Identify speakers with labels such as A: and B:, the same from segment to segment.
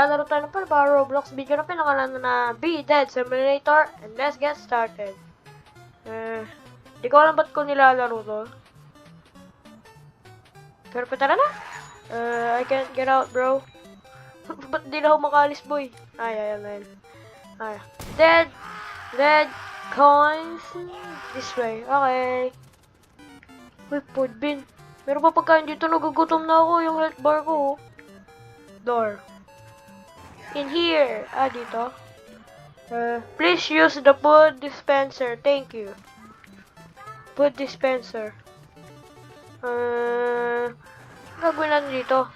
A: Maglalaro tayo ng Roblox video na pinakalan na Be Dead Simulator, and let's get started. Di ko alam ba't ko nilalaro to. Pero tara na. I can't get out, bro. Ba't di na ako makalis, boy? Ay. Dead coins. This way. Okay. Uy, food bin. Meron pa pagkain dito, nagugutom na ako. Yung health bar ko. Door. In here. Dito. Please use the food dispenser. Thank you. Food dispenser. Gagawin natin dito.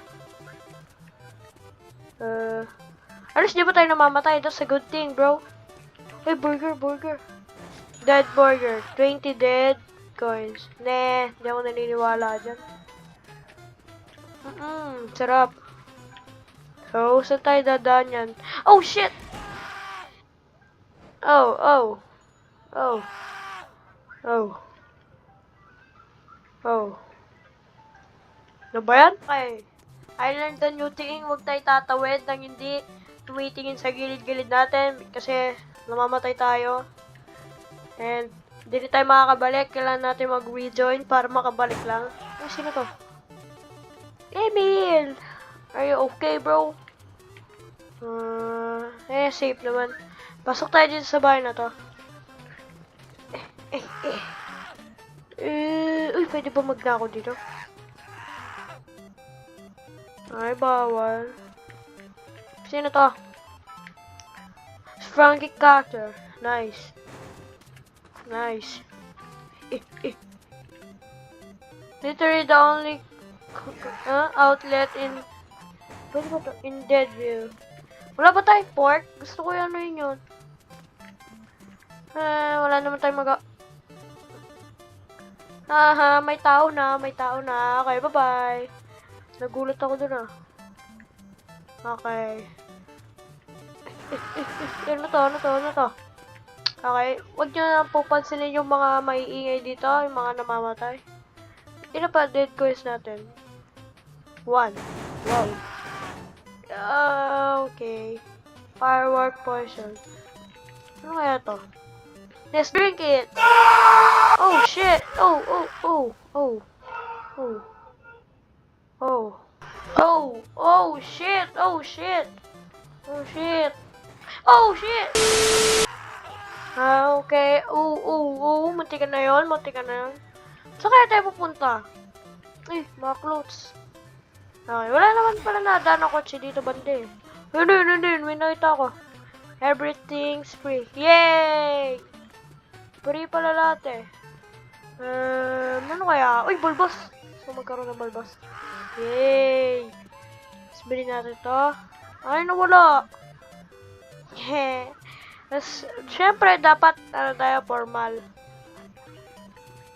A: Alis, di ba tayo namamatay? That's a good thing, bro. Hey, burger. Dead burger. 20 dead coins. Nah, di ako naniniwala dyan. Sarap. So, saan tayo dadaan yan? Oh, shit! Oh. Ano ba yan? Okay. I learned the new thing. Huwag tayo tatawid nang hindi tumitingin sa gilid-gilid natin kasi namamatay tayo. And, hindi tayo makakabalik. Kailangan natin mag-rejoin para makabalik lang. Ay, sino to? Emil! Are you okay, bro? Safe naman. Pasok tayo dito sa bahay na to. Uy, pwede ba magnakaw dito? Ay, bawal. Sino to? Frankie Carter. Nice. Literally the only outlet in Deadville. Wala ba tayong pork? Gusto ko yung yun. Wala naman tayong may tao na. Okay, bye-bye. Nagulat ako dun Okay. Ano to? Okay, wag nyo na pupansinin yung mga maiingay dito, yung mga namamatay. Ilan pa dead coins natin? 1. Wow. Okay. Firework poison. Ano kaya to? Let's drink it! Oh, shit! Oh, shit! Okay. Muntikan na yun. Saan kaya tayo pupunta? Mga clothes. Okay, wala naman pala nadaan ang kotse dito, bande. Hindi. May nakita ako. Everything's free. Yay! Free pala lahat ano kaya? Uy, bulbos! So, magkaroon ng bulbos. Yay! Tapos bilhin natin ito. Ay, nawala! Siyempre, dapat tayo formal.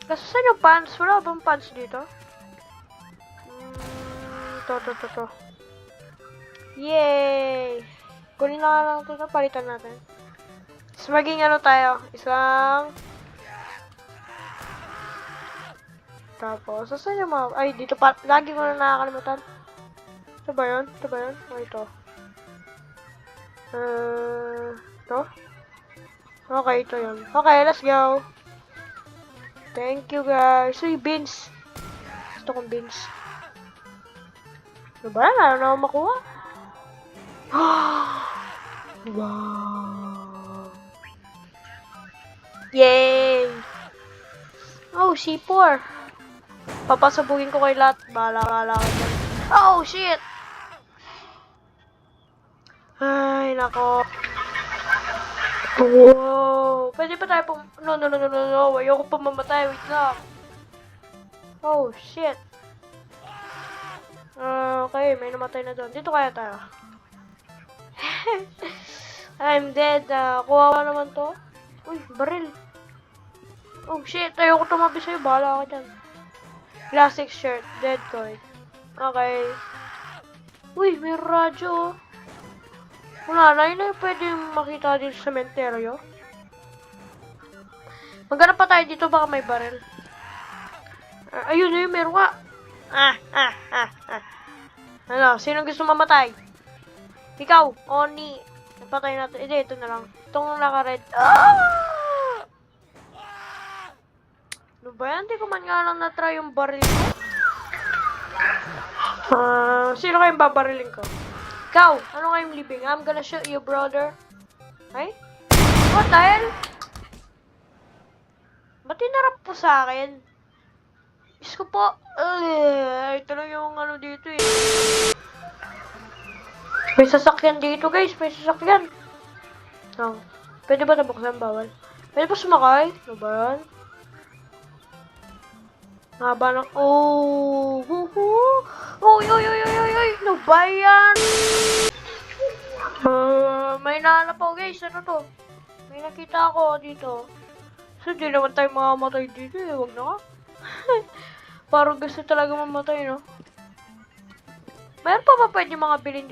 A: Kasi saan yung pants? Wala bang pants dito? To. Yay! Kunin na lang ito. Palitan natin. Tapos maging tayo. Isang... Tapos, saan yung mga... Ay, dito pa. Lagi ko na nakakalimutan. Ito ba yun? Ito. Ito? Okay, ito yun. Okay, let's go. Thank you, guys. Uy, beans. Gusto kong beans. Ano ba? Ano na ako makuha? Wow. Yay! Oh, C4. Papasabugin ko kay lahat. Bahala ka dyan. Oh, shit! Ay, nako. Wow. Pwede pa tayo No. Ayoko pa mamatay. Wait lang. Oh, shit. Okay, may namatay na doon. Dito kaya tayo. I'm dead. Kuha naman to. Uy, baril. Oh, shit. Ayoko tumabi sa'yo. Bahala ka dyan. Classic shirt. Dead coin. Okay. Uy, may radyo. Wala na. Yun na pwede makita dito sa sementeryo. Maghanap pa tayo dito. Baka may baril. Ayun, meron ka. Ano? Sino gusto mamatay? Ikaw, Oni. Napatay natin. Hindi, ito na lang. Itong naka-red. Ah! Ano ba yan? Hindi ko man nga lang na-try yung baril ko. Sino kayong babarilin ko? Ikaw, ano kayong living? I'm gonna shoot you, brother. Ay? What the hell? Ba't tinarap po sa akin? Diyos ko po. Ito lang yung ano dito eh. May sasakyan dito guys. May sasakyan. Oh. Pwede ba nabuksan? Bawal. Pwede ba sumakay? Ano ba yan? Haba ng... Oh! Uy! Ano ba yan? May nahanap ako guys. Ano to? May nakita ako dito. So, di naman tayo mamamatay dito eh. Huwag na ka. Parang gusto talaga mamatay, no? Meron pa ba pwede mga bilhin?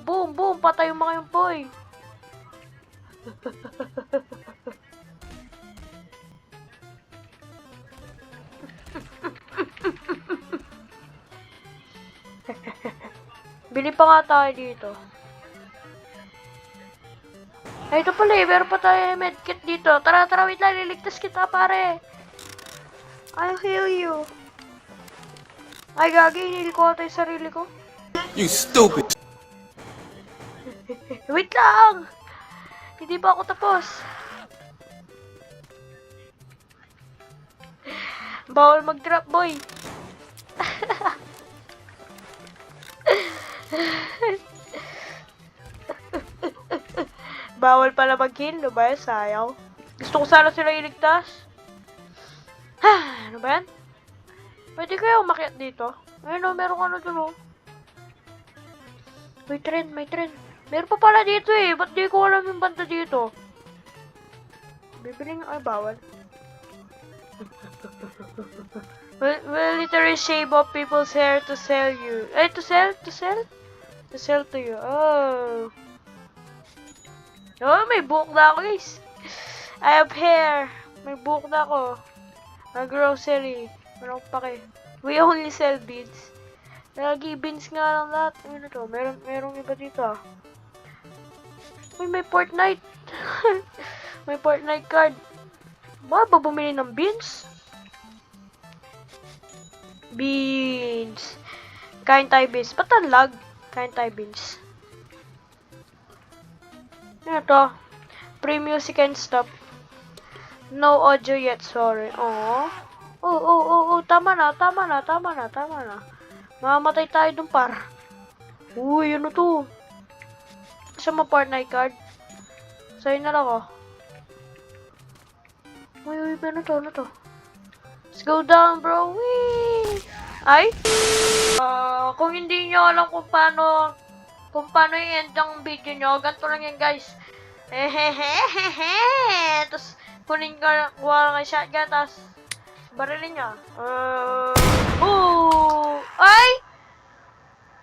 A: Boom! Patay yung mga yung boy. Bili pa nga tayo dito. Ay, ito pala eh. Meron pa tayo medkit dito. Tara, wait lang. Liligtas kita, pare. I'll heal you. Ay, gagi. Hinil ko ata yung sarili ko.
B: You stupid.
A: Wait lang. Hindi pa ako tapos. Bawal mag-drop, boy. Bawal pala mag-heal, no ba? Sayaw. Gusto ko sana sila iligtas. Ano ba yan? Pwede kaya umakyat dito? Ayun o, meron ano dun o. May trend. Meron pa pala dito eh. Ba't di ko alam yung banda dito? Bibiling, ay bawal. Will literally shave off people's hair to sell you. Ay, to sell? To sell to you. Oh. Oh, may buhok na ako guys. I have hair. May buhok na ako. A grocery. Meron pa kayo. We only sell beads. Lagi beans nga lang lahat. Ano to? Merong iba dito ah. Uy, may Fortnite. May Fortnite card. Ba bumili ng beans? Beans. Kain tayo beans. Ba't ang lag? Kain tayo beans. Ano to? Pre music and stop. No audio yet, sorry. Oh. Tama na. Mamamatay tayo dun par. Uy, ano to? Isa mo Fortnite card. Sa'yo na lang ako. Uy, ano to? Let's go down, bro. Whee! Ay? Kung hindi nyo alam kung paano i-end ang video nyo, ganito lang yan, guys. Tapos, kuha lang kayo shotgun, tapos, barilin nyo. Ay!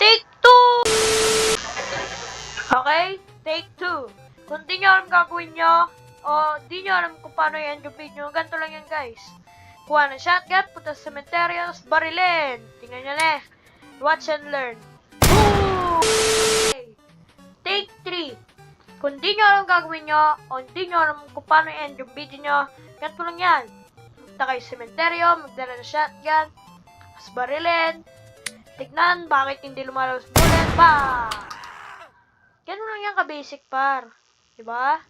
A: Take 2! Okay? Take 2. Kung di nyo alam gagawin nyo, o di nyo alam kung paano i-end yung video, ganito lang yan, guys. Kuha ng shotgun, punta sa cemetery, tapos barilin. Tingnan nyo na. Watch and learn. Okay. Take 3. Kung di nyo alam gagawin nyo, o di nyo alam kung paano i-end yung video nyo, ganito lang yan. Punta kayo sa cemetery, magdala ng shotgun, tapos barilin. Tignan bakit hindi lumalabas bullet. Ba! Ganun lang yan ka-basic par. Diba?